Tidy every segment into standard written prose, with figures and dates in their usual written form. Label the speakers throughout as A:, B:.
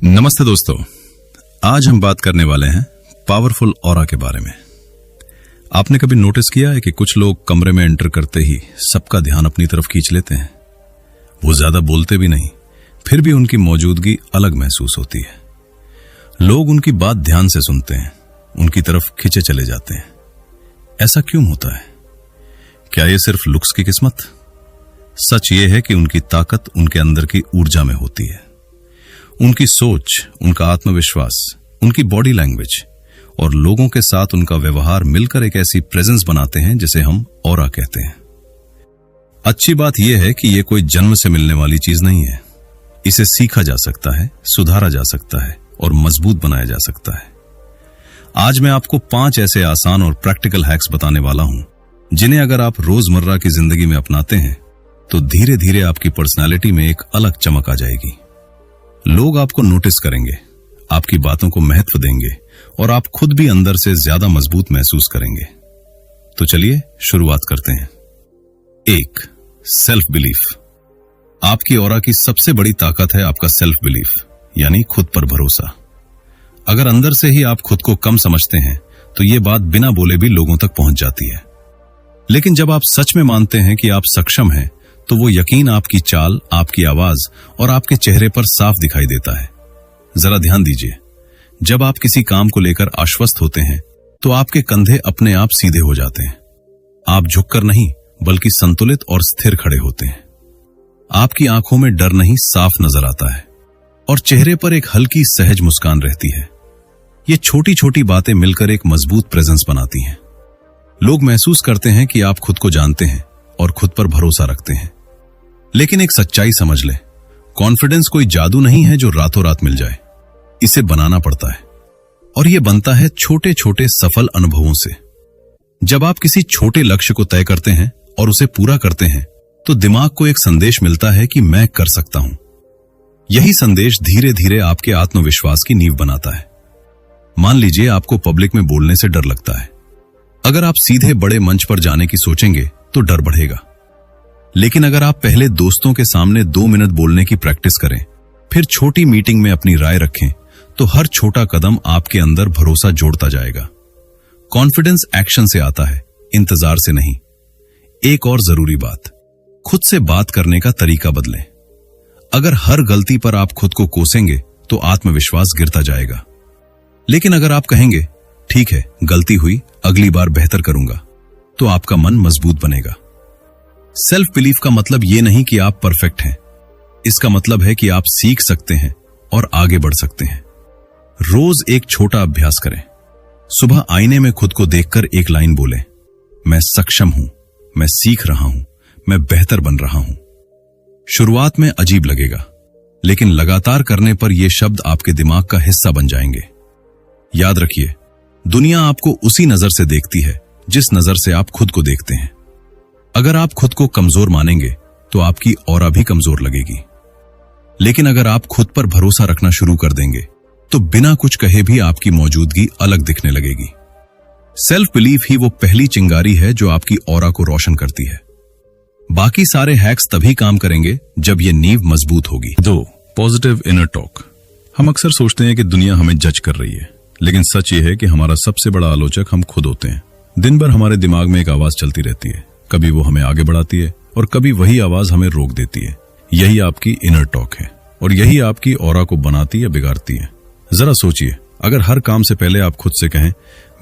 A: नमस्ते दोस्तों, आज हम बात करने वाले हैं पावरफुल ऑरा के बारे में। आपने कभी नोटिस किया है कि कुछ लोग कमरे में एंटर करते ही सबका ध्यान अपनी तरफ खींच लेते हैं। वो ज्यादा बोलते भी नहीं, फिर भी उनकी मौजूदगी अलग महसूस होती है। लोग उनकी बात ध्यान से सुनते हैं, उनकी तरफ खींचे चले जाते हैं। ऐसा क्यों होता है? क्या ये सिर्फ लुक्स की किस्मत? सच ये है कि उनकी ताकत उनके अंदर की ऊर्जा में होती है। उनकी सोच, उनका आत्मविश्वास, उनकी बॉडी लैंग्वेज और लोगों के साथ उनका व्यवहार मिलकर एक ऐसी प्रेजेंस बनाते हैं जिसे हम ऑरा कहते हैं। अच्छी बात यह है कि यह कोई जन्म से मिलने वाली चीज नहीं है। इसे सीखा जा सकता है, सुधारा जा सकता है और मजबूत बनाया जा सकता है। आज मैं आपको 5 ऐसे आसान और प्रैक्टिकल हैक्स बताने वाला हूं, जिन्हें अगर आप रोजमर्रा की जिंदगी में अपनाते हैं तो धीरे धीरे आपकी पर्सनालिटी में एक अलग चमक आ जाएगी। लोग आपको नोटिस करेंगे, आपकी बातों को महत्व देंगे और आप खुद भी अंदर से ज्यादा मजबूत महसूस करेंगे। तो चलिए शुरुआत करते हैं। 1. Self belief. आपकी ऑरा की सबसे बड़ी ताकत है आपका सेल्फ बिलीफ, यानी खुद पर भरोसा। अगर अंदर से ही आप खुद को कम समझते हैं तो यह बात बिना बोले भी लोगों तक पहुंच जाती है। लेकिन जब आप सच में मानते हैं कि आप सक्षम हैं, तो वो यकीन आपकी चाल, आपकी आवाज और आपके चेहरे पर साफ दिखाई देता है। जरा ध्यान दीजिए, जब आप किसी काम को लेकर आश्वस्त होते हैं तो आपके कंधे अपने आप सीधे हो जाते हैं। आप झुककर नहीं बल्कि संतुलित और स्थिर खड़े होते हैं। आपकी आंखों में डर नहीं, साफ नजर आता है और चेहरे पर एक हल्की सहज मुस्कान रहती है। ये छोटी छोटी बातें मिलकर एक मजबूत प्रेजेंस बनाती हैं। लोग महसूस करते हैं कि आप खुद को जानते हैं और खुद पर भरोसा रखते हैं। लेकिन एक सच्चाई समझ ले, कॉन्फिडेंस कोई जादू नहीं है जो रातों रात मिल जाए। इसे बनाना पड़ता है और यह बनता है छोटे छोटे सफल अनुभवों से। जब आप किसी छोटे लक्ष्य को तय करते हैं और उसे पूरा करते हैं तो दिमाग को एक संदेश मिलता है कि मैं कर सकता हूं। यही संदेश धीरे धीरे आपके आत्मविश्वास की नींव बनाता है। मान लीजिए आपको पब्लिक में बोलने से डर लगता है। अगर आप सीधे बड़े मंच पर जाने की सोचेंगे तो डर बढ़ेगा। लेकिन अगर आप पहले दोस्तों के सामने 2 मिनट बोलने की प्रैक्टिस करें, फिर छोटी मीटिंग में अपनी राय रखें, तो हर छोटा कदम आपके अंदर भरोसा जोड़ता जाएगा। कॉन्फिडेंस एक्शन से आता है, इंतजार से नहीं। एक और जरूरी बात, खुद से बात करने का तरीका बदलें। अगर हर गलती पर आप खुद को कोसेंगे तो आत्मविश्वास गिरता जाएगा। लेकिन अगर आप कहेंगे, ठीक है, गलती हुई, अगली बार बेहतर करूंगा, तो आपका मन मजबूत बनेगा। सेल्फ बिलीफ का मतलब यह नहीं कि आप परफेक्ट हैं। इसका मतलब है कि आप सीख सकते हैं और आगे बढ़ सकते हैं। रोज एक छोटा अभ्यास करें। सुबह आईने में खुद को देखकर एक लाइन बोलें, मैं सक्षम हूं, मैं सीख रहा हूं, मैं बेहतर बन रहा हूं। शुरुआत में अजीब लगेगा, लेकिन लगातार करने पर यह शब्द आपके दिमाग का हिस्सा बन जाएंगे। याद रखिए, दुनिया आपको उसी नजर से देखती है जिस नजर से आप खुद को देखते हैं। अगर आप खुद को कमजोर मानेंगे तो आपकी ऑरा भी कमजोर लगेगी। लेकिन अगर आप खुद पर भरोसा रखना शुरू कर देंगे तो बिना कुछ कहे भी आपकी मौजूदगी अलग दिखने लगेगी। सेल्फ बिलीफ ही वो पहली चिंगारी है जो आपकी ऑरा को रोशन करती है। बाकी सारे हैक्स तभी काम करेंगे जब ये नींव मजबूत होगी। 2. Positive inner talk. हम अक्सर सोचते हैं कि दुनिया हमें जज कर रही है, लेकिन सच ये है कि हमारा सबसे बड़ा आलोचक हम खुद होते हैं। दिन भर हमारे दिमाग में एक आवाज चलती रहती है। कभी वो हमें आगे बढ़ाती है और कभी वही आवाज हमें रोक देती है। यही आपकी इनर टॉक है और यही आपकी ऑरा को बनाती या बिगाड़ती है। जरा सोचिए, अगर हर काम से पहले आप खुद से कहें,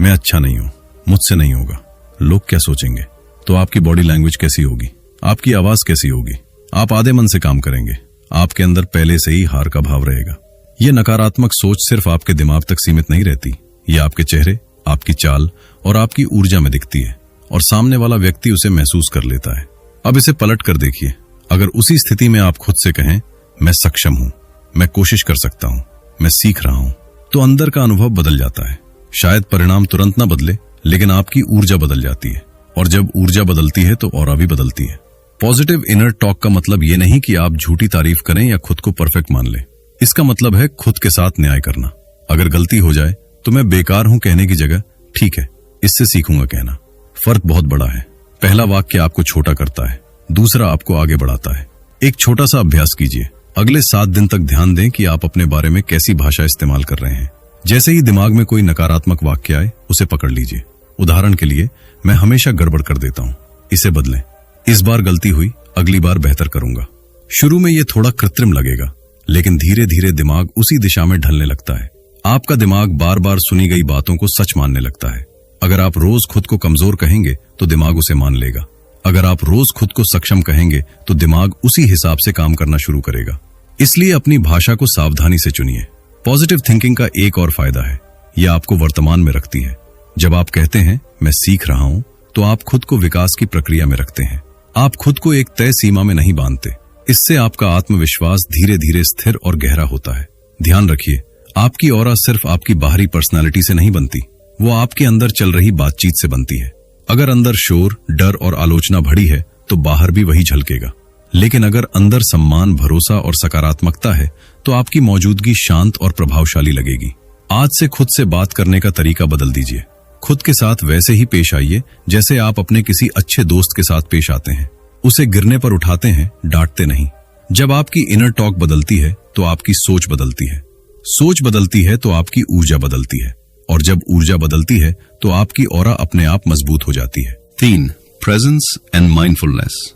A: मैं अच्छा नहीं हूं, मुझसे नहीं होगा, लोग क्या सोचेंगे, तो आपकी बॉडी लैंग्वेज कैसी होगी, आपकी आवाज कैसी होगी? आप आधे मन से काम करेंगे। आपके अंदर पहले से ही हार का भाव रहेगा। यह नकारात्मक सोच सिर्फ आपके दिमाग तक सीमित नहीं रहती, यह आपके चेहरे, आपकी चाल और आपकी ऊर्जा में दिखती है और सामने वाला व्यक्ति उसे महसूस कर लेता है। अब इसे पलट कर देखिए। अगर उसी स्थिति में आप खुद से कहें, मैं सक्षम हूं, मैं कोशिश कर सकता हूं, मैं सीख रहा हूं, तो अंदर का अनुभव बदल जाता है। शायद परिणाम तुरंत ना बदले, लेकिन आपकी ऊर्जा बदल जाती है और जब ऊर्जा बदलती है तो ऑरा भी बदलती है। पॉजिटिव इनर टॉक का मतलब यह नहीं कि आप झूठी तारीफ करें या खुद को परफेक्ट मान लें। इसका मतलब है खुद के साथ न्याय करना। अगर गलती हो जाए तो मैं बेकार हूं कहने की जगह, ठीक है, इससे सीखूंगा कहना। फर्क बहुत बड़ा है। पहला वाक्य आपको छोटा करता है, दूसरा आपको आगे बढ़ाता है। एक छोटा सा अभ्यास कीजिए। अगले 7 दिन तक ध्यान दें कि आप अपने बारे में कैसी भाषा इस्तेमाल कर रहे हैं। जैसे ही दिमाग में कोई नकारात्मक वाक्य आए, उसे पकड़ लीजिए। उदाहरण के लिए, मैं हमेशा गड़बड़ कर देता हूं, इसे बदलें। इस बार गलती हुई, अगली बार बेहतर करूंगा। शुरू में यह थोड़ा कृत्रिम लगेगा, लेकिन धीरे धीरे दिमाग उसी दिशा में ढलने लगता है। आपका दिमाग बार बार सुनी गई बातों को सच मानने लगता है। अगर आप रोज खुद को कमजोर कहेंगे तो दिमाग उसे मान लेगा। अगर आप रोज खुद को सक्षम कहेंगे तो दिमाग उसी हिसाब से काम करना शुरू करेगा। इसलिए अपनी भाषा को सावधानी से चुनिए। पॉजिटिव थिंकिंग का एक और फायदा है, यह आपको वर्तमान में रखती है। जब आप कहते हैं मैं सीख रहा हूं, तो आप खुद को विकास की प्रक्रिया में रखते हैं। आप खुद को एक तय सीमा में नहीं बांधते। इससे आपका आत्मविश्वास धीरे धीरे स्थिर और गहरा होता है। ध्यान रखिए, आपकी ऑरा सिर्फ आपकी बाहरी पर्सनालिटी से नहीं बनती, वो आपके अंदर चल रही बातचीत से बनती है। अगर अंदर शोर, डर और आलोचना भरी है तो बाहर भी वही झलकेगा। लेकिन अगर अंदर सम्मान, भरोसा और सकारात्मकता है तो आपकी मौजूदगी शांत और प्रभावशाली लगेगी। आज से खुद से बात करने का तरीका बदल दीजिए। खुद के साथ वैसे ही पेश आइए जैसे आप अपने किसी अच्छे दोस्त के साथ पेश आते हैं। उसे गिरने पर उठाते हैं, डांटते नहीं। जब आपकी इनर टॉक बदलती है तो आपकी सोच बदलती है। सोच बदलती है तो आपकी ऊर्जा बदलती है, और जब ऊर्जा बदलती है तो आपकी ऑरा अपने आप मजबूत हो जाती है। 3. Presence and mindfulness.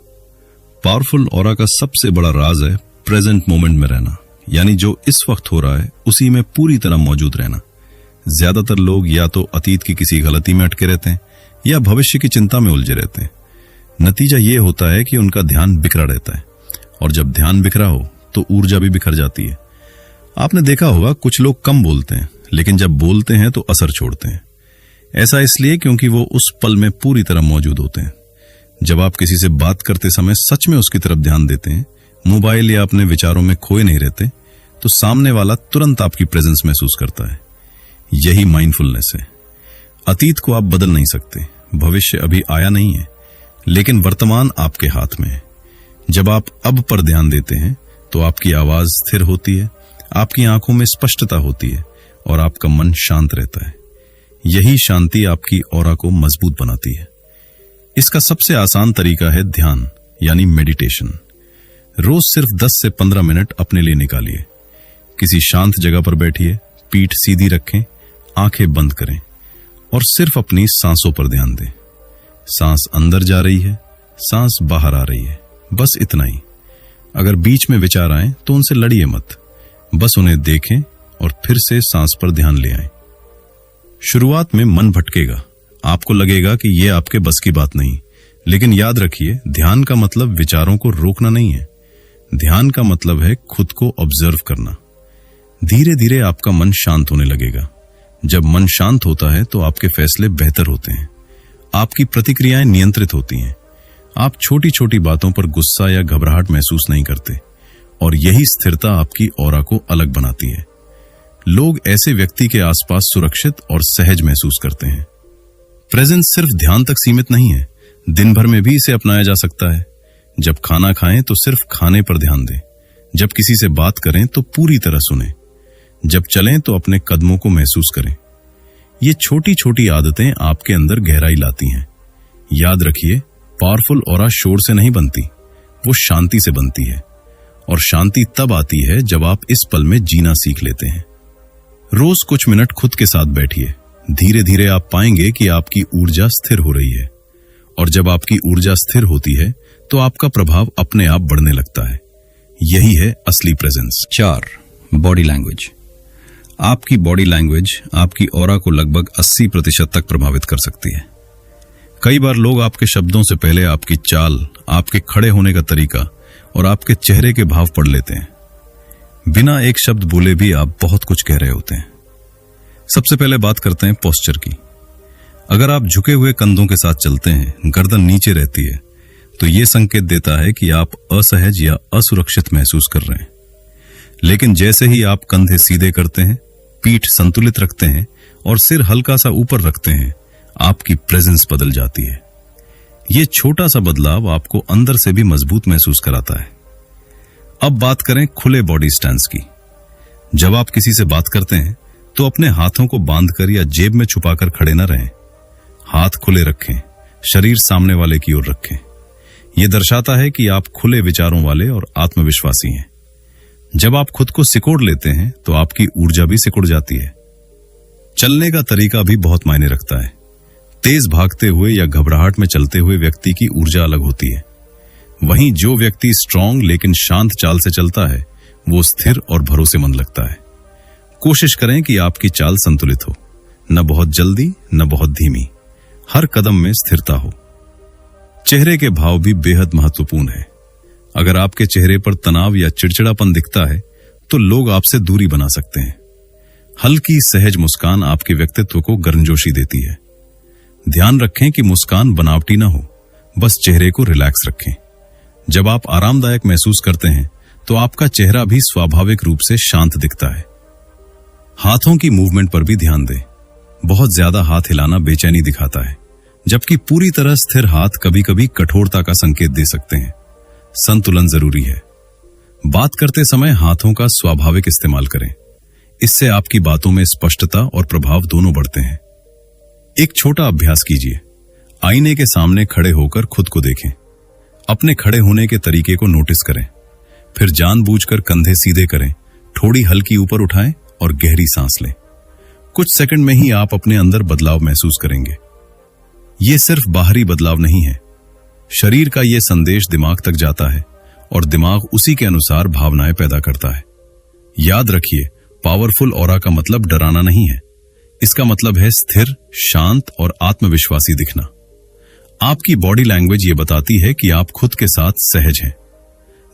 A: Powerful aura का सबसे बड़ा राज है प्रेजेंट मोमेंट में रहना, यानी जो इस वक्त हो रहा है उसी में पूरी तरह मौजूद रहना। ज्यादातर लोग या तो अतीत की किसी गलती में अटके रहते हैं या भविष्य की चिंता में उलझे रहते हैं। नतीजा ये होता है कि उनका ध्यान बिखरा रहता है, और जब ध्यान बिखरा हो तो ऊर्जा भी बिखर जाती है। आपने देखा होगा, कुछ लोग कम बोलते हैं, लेकिन जब बोलते हैं तो असर छोड़ते हैं। ऐसा इसलिए क्योंकि वो उस पल में पूरी तरह मौजूद होते हैं। जब आप किसी से बात करते समय सच में उसकी तरफ ध्यान देते हैं, मोबाइल या अपने विचारों में खोए नहीं रहते, तो सामने वाला तुरंत आपकी प्रेजेंस महसूस करता है। यही माइंडफुलनेस है। अतीत को आप बदल नहीं सकते, भविष्य अभी आया नहीं है, लेकिन वर्तमान आपके हाथ में है। जब आप अब पर ध्यान देते हैं तो आपकी आवाज स्थिर होती है, आपकी आंखों में स्पष्टता होती है और आपका मन शांत रहता है। यही शांति आपकी ऑरा को मजबूत बनाती है। इसका सबसे आसान तरीका है ध्यान, यानी मेडिटेशन। रोज सिर्फ 10 से 15 मिनट अपने लिए निकालिए। किसी शांत जगह पर बैठिए, पीठ सीधी रखें, आंखें बंद करें और सिर्फ अपनी सांसों पर ध्यान दें। सांस अंदर जा रही है, सांस बाहर आ रही है, बस इतना ही। अगर बीच में विचार आए तो उनसे लड़िए मत, बस उन्हें देखें और फिर से सांस पर ध्यान ले आएं। शुरुआत में मन भटकेगा, आपको लगेगा कि यह आपके बस की बात नहीं, लेकिन याद रखिए, ध्यान का मतलब विचारों को रोकना नहीं है। ध्यान का मतलब है खुद को ऑब्जर्व करना। धीरे धीरे आपका मन शांत होने लगेगा। जब मन शांत होता है तो आपके फैसले बेहतर होते हैं, आपकी प्रतिक्रियाएं नियंत्रित होती हैं। आप छोटी छोटी बातों पर गुस्सा या घबराहट महसूस नहीं करते, और यही स्थिरता आपकी ऑरा को अलग बनाती है। लोग ऐसे व्यक्ति के आसपास सुरक्षित और सहज महसूस करते हैं। प्रेजेंस सिर्फ ध्यान तक सीमित नहीं है, दिन भर में भी इसे अपनाया जा सकता है। जब खाना खाएं तो सिर्फ खाने पर ध्यान दें, जब किसी से बात करें तो पूरी तरह सुनें, जब चलें तो अपने कदमों को महसूस करें। ये छोटी छोटी आदतें आपके अंदर गहराई लाती हैं। याद रखिए, पावरफुल ऑरा शोर से नहीं बनती, वो शांति से बनती है, और शांति तब आती है जब आप इस पल में जीना सीख लेते हैं। रोज कुछ मिनट खुद के साथ बैठिए। धीरे धीरे आप पाएंगे कि आपकी ऊर्जा स्थिर हो रही है, और जब आपकी ऊर्जा स्थिर होती है तो आपका प्रभाव अपने आप बढ़ने लगता है। यही है असली प्रेजेंस। 4. Body language. आपकी बॉडी लैंग्वेज आपकी ऑरा को लगभग 80% तक प्रभावित कर सकती है। कई बार लोग आपके शब्दों से पहले आपकी चाल, आपके खड़े होने का तरीका और आपके चेहरे के भाव पढ़ लेते हैं। बिना एक शब्द बोले भी आप बहुत कुछ कह रहे होते हैं। सबसे पहले बात करते हैं पोस्चर की। अगर आप झुके हुए कंधों के साथ चलते हैं, गर्दन नीचे रहती है, तो यह संकेत देता है कि आप असहज या असुरक्षित महसूस कर रहे हैं। लेकिन जैसे ही आप कंधे सीधे करते हैं, पीठ संतुलित रखते हैं और सिर हल्का सा ऊपर रखते हैं, आपकी प्रेजेंस बदल जाती है। यह छोटा सा बदलाव आपको अंदर से भी मजबूत महसूस कराता है। अब बात करें खुले बॉडी स्टैंस की। जब आप किसी से बात करते हैं तो अपने हाथों को बांधकर या जेब में छुपाकर खड़े न रहें। हाथ खुले रखें, शरीर सामने वाले की ओर रखें। यह दर्शाता है कि आप खुले विचारों वाले और आत्मविश्वासी हैं। जब आप खुद को सिकोड़ लेते हैं तो आपकी ऊर्जा भी सिकुड़ जाती है। चलने का तरीका भी बहुत मायने रखता है। तेज भागते हुए या घबराहट में चलते हुए व्यक्ति की ऊर्जा अलग होती है। वहीं जो व्यक्ति स्ट्रांग लेकिन शांत चाल से चलता है वो स्थिर और भरोसेमंद लगता है। कोशिश करें कि आपकी चाल संतुलित हो, न बहुत जल्दी न बहुत धीमी, हर कदम में स्थिरता हो। चेहरे के भाव भी बेहद महत्वपूर्ण है। अगर आपके चेहरे पर तनाव या चिड़चिड़ापन दिखता है तो लोग आपसे दूरी बना सकते हैं। हल्की सहज मुस्कान आपके व्यक्तित्व को गर्मजोशी देती है। ध्यान रखें कि मुस्कान बनावटी ना हो, बस चेहरे को रिलैक्स रखें। जब आप आरामदायक महसूस करते हैं तो आपका चेहरा भी स्वाभाविक रूप से शांत दिखता है। हाथों की मूवमेंट पर भी ध्यान दें। बहुत ज्यादा हाथ हिलाना बेचैनी दिखाता है, जबकि पूरी तरह स्थिर हाथ कभी-कभी कठोरता का संकेत दे सकते हैं। संतुलन जरूरी है। बात करते समय हाथों का स्वाभाविक इस्तेमाल करें। इससे आपकी बातों में स्पष्टता और प्रभाव दोनों बढ़ते हैं। एक छोटा अभ्यास कीजिए। आईने के सामने खड़े होकर खुद को देखें। अपने खड़े होने के तरीके को नोटिस करें। फिर जानबूझकर कंधे सीधे करें, थोड़ी हल्की ऊपर उठाएं और गहरी सांस लें। कुछ सेकंड में ही आप अपने अंदर बदलाव महसूस करेंगे। ये सिर्फ बाहरी बदलाव नहीं है, शरीर का ये संदेश दिमाग तक जाता है और दिमाग उसी के अनुसार भावनाएं पैदा करता है। याद रखिए, पावरफुल ऑरा का मतलब डराना नहीं है। इसका मतलब है स्थिर, शांत और आत्मविश्वासी दिखना। आपकी बॉडी लैंग्वेज ये बताती है कि आप खुद के साथ सहज हैं।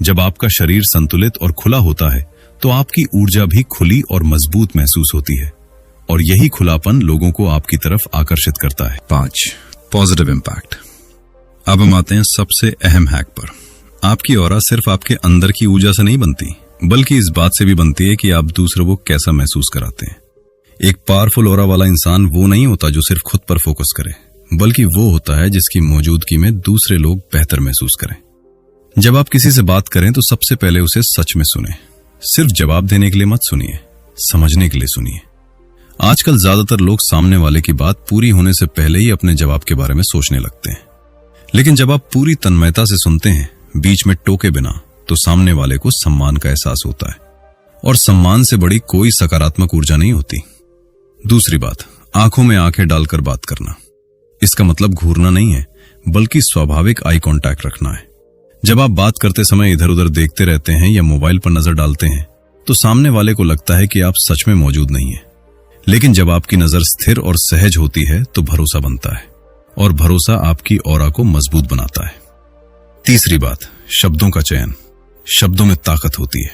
A: जब आपका शरीर संतुलित और खुला होता है तो आपकी ऊर्जा भी खुली और मजबूत महसूस होती है, और यही खुलापन लोगों को आपकी तरफ आकर्षित करता है। 5. Positive impact. अब हम आते हैं सबसे अहम हैक पर। आपकी ऑरा सिर्फ आपके अंदर की ऊर्जा से नहीं बनती, बल्कि इस बात से भी बनती है कि आप दूसरों को कैसा महसूस कराते हैं। एक पावरफुल ऑरा वाला इंसान वो नहीं होता जो सिर्फ खुद पर फोकस करे, बल्कि वो होता है जिसकी मौजूदगी में दूसरे लोग बेहतर महसूस करें। जब आप किसी से बात करें तो सबसे पहले उसे सच में सुने। सिर्फ जवाब देने के लिए मत सुनिए, समझने के लिए सुनिए। आजकल ज्यादातर लोग सामने वाले की बात पूरी होने से पहले ही अपने जवाब के बारे में सोचने लगते हैं। लेकिन जब आप पूरी तन्मयता से सुनते हैं, बीच में टोके बिना, तो सामने वाले को सम्मान का एहसास होता है, और सम्मान से बड़ी कोई सकारात्मक ऊर्जा नहीं होती। दूसरी बात, आंखों में आंखें डालकर बात करना। इसका मतलब घूरना नहीं है, बल्कि स्वाभाविक आई कांटेक्ट रखना है। जब आप बात करते समय इधर उधर देखते रहते हैं या मोबाइल पर नजर डालते हैं तो सामने वाले को लगता है कि आप सच में मौजूद नहीं है। लेकिन जब आपकी नजर स्थिर और सहज होती है तो भरोसा बनता है, और भरोसा आपकी ऑरा को मजबूत बनाता है। तीसरी बात, शब्दों का चयन। शब्दों में ताकत होती है।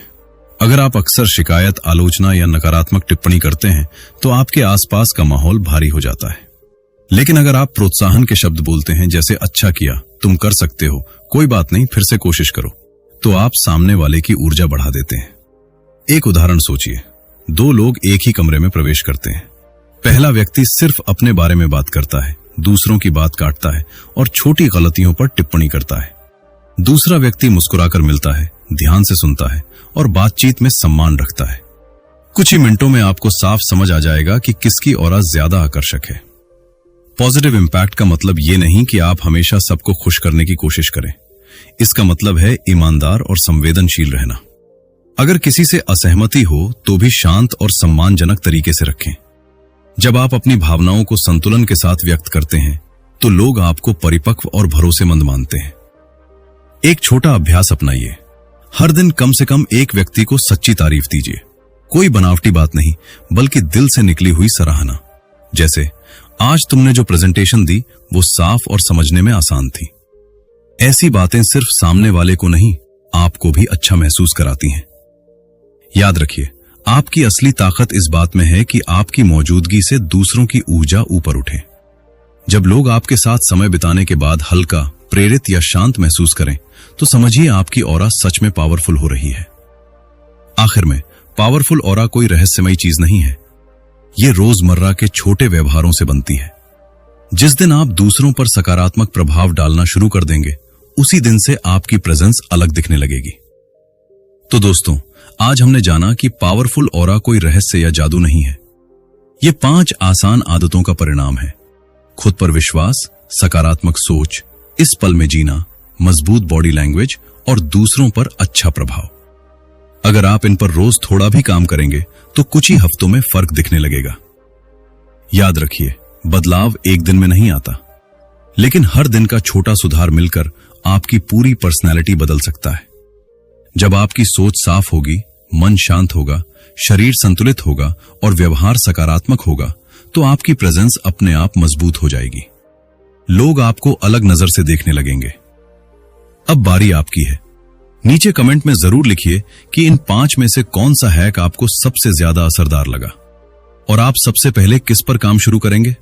A: अगर आप अक्सर शिकायत, आलोचना या नकारात्मक टिप्पणी करते हैं तो आपके आसपास का माहौल भारी हो जाता है। लेकिन अगर आप प्रोत्साहन के शब्द बोलते हैं, जैसे अच्छा किया, तुम कर सकते हो, कोई बात नहीं, फिर से कोशिश करो, तो आप सामने वाले की ऊर्जा बढ़ा देते हैं। एक उदाहरण सोचिए। 2 लोग एक ही कमरे में प्रवेश करते हैं। पहला व्यक्ति सिर्फ अपने बारे में बात करता है, दूसरों की बात काटता है और छोटी गलतियों पर टिप्पणी करता है। दूसरा व्यक्ति मुस्कुराकर मिलता है, ध्यान से सुनता है और बातचीत में सम्मान रखता है। कुछ ही मिनटों में आपको साफ समझ आ जाएगा कि किसकी ऑरा ज्यादा आकर्षक है। पॉजिटिव इंपैक्ट का मतलब ये नहीं कि आप हमेशा सबको खुश करने की कोशिश करें। इसका मतलब है ईमानदार और संवेदनशील रहना। अगर किसी से असहमति हो तो भी शांत और सम्मानजनक तरीके से रखें। जब आप अपनी भावनाओं को संतुलन के साथ व्यक्त करते हैं तो लोग आपको परिपक्व और भरोसेमंद मानते हैं। एक छोटा अभ्यास अपनाइए। हर दिन कम से कम एक व्यक्ति को सच्ची तारीफ दीजिए। कोई बनावटी बात नहीं, बल्कि दिल से निकली हुई सराहना। जैसे, आज तुमने जो प्रेजेंटेशन दी वो साफ और समझने में आसान थी। ऐसी बातें सिर्फ सामने वाले को नहीं, आपको भी अच्छा महसूस कराती हैं। याद रखिए, आपकी असली ताकत इस बात में है कि आपकी मौजूदगी से दूसरों की ऊर्जा ऊपर उठे। जब लोग आपके साथ समय बिताने के बाद हल्का, प्रेरित या शांत महसूस करें तो समझिए आपकी ऑरा सच में पावरफुल हो रही है। आखिर में, पावरफुल ऑरा कोई रहस्यमयी चीज नहीं है। ये रोजमर्रा के छोटे व्यवहारों से बनती है। जिस दिन आप दूसरों पर सकारात्मक प्रभाव डालना शुरू कर देंगे, उसी दिन से आपकी प्रेजेंस अलग दिखने लगेगी। तो दोस्तों, आज हमने जाना कि पावरफुल ऑरा कोई रहस्य या जादू नहीं है। ये 5 आसान आदतों का परिणाम है। खुद पर विश्वास, सकारात्मक सोच, इस पल में जीना, मजबूत बॉडी लैंग्वेज और दूसरों पर अच्छा प्रभाव। अगर आप इन पर रोज थोड़ा भी काम करेंगे तो कुछ ही हफ्तों में फर्क दिखने लगेगा। याद रखिए, बदलाव एक दिन में नहीं आता, लेकिन हर दिन का छोटा सुधार मिलकर आपकी पूरी पर्सनैलिटी बदल सकता है। जब आपकी सोच साफ होगी, मन शांत होगा, शरीर संतुलित होगा और व्यवहार सकारात्मक होगा, तो आपकी प्रेजेंस अपने आप मजबूत हो जाएगी। लोग आपको अलग नजर से देखने लगेंगे। अब बारी आपकी है। नीचे कमेंट में जरूर लिखिए कि इन 5 में से कौन सा हैक आपको सबसे ज्यादा असरदार लगा और आप सबसे पहले किस पर काम शुरू करेंगे।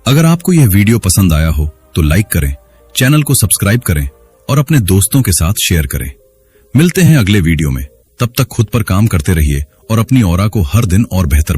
A: अगर आपको यह वीडियो पसंद आया हो तो लाइक करें, चैनल को सब्सक्राइब करें और अपने दोस्तों के साथ शेयर करें। मिलते हैं अगले वीडियो में। तब तक खुद पर काम करते रहिए और अपनी ऑरा को हर दिन और बेहतर